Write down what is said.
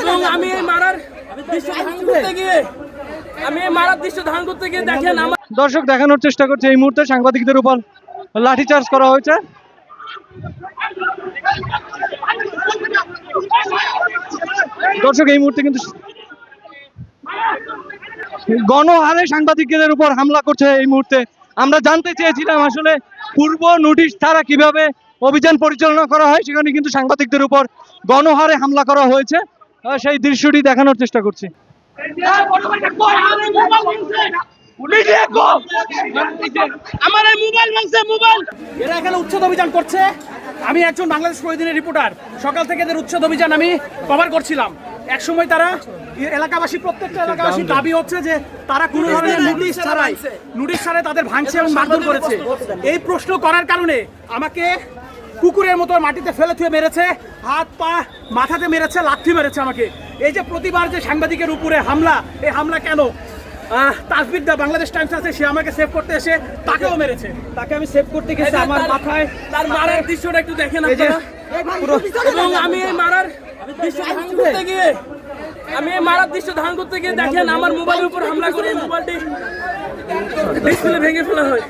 এবং আমি এই মারার দৃশ্য ধারণ করতে গিয়ে দেখেন আমার দর্শক দেখানোর চেষ্টা করছে এই মুহূর্তে সাংবাদিকদের উপর লাঠিচার্জ করা হয়েছে। দর্শক এই মুহূর্তে কিন্তু গণহারে সাংবাদিকদের উপর হামলা করছে এই মুহূর্তে। আমরা জানতে চেয়েছিলাম আসলে পূর্ব নোটিশ ছাড়া কিভাবে অভিযান পরিচালনা করা হয়, সেখানে কিন্তু সাংবাদিকদের উপর গণহারে হামলা করা হয়েছে। সেই দৃশ্যটি দেখানোর চেষ্টা করছি। এরা এখানে উচ্ছেদ অভিযান করছে। আমি একজন বাংলাদেশ প্রতিদিনের রিপোর্টার, সকাল থেকে এদের উচ্ছেদ অভিযান আমি কভার করছিলাম। এক সময় তারা এলাকাবাসী, প্রত্যেকটা এলাকাবাসী দাবি হচ্ছে যে তারা কোনো ধরনের নোটিশ ছাড়াই তাদের ভাঙছে এবং মারধর করেছে। এই প্রশ্ন করার কারণে আমাকে কুকুরের মতো মাটিতে ফেলে থুয়ে মেরেছে, হাত পা মাথাতে মেরেছে, লাথি মেরেছে আমাকে। এই যে প্রতিবার যে সাংবাদিকের উপরে হামলা, এই হামলা কেন? তাসবির দা বাংলাদেশ টাইমস আছে, সে আমাকে সেভ করতে এসে তাকেও মেরেছে। তাকে আমি সেভ করতে গেছি, আমার মাথায় তার মারার দৃশ্যটা একটু দেখেন আপনারা। এবং আমি এই মারার দৃশ্য ধারণ করতে গিয়ে দেখেন আমার মোবাইলের উপর হামলা করে মোবাইলটি ডিসপ্লে ভেঙে ফেলা হয়।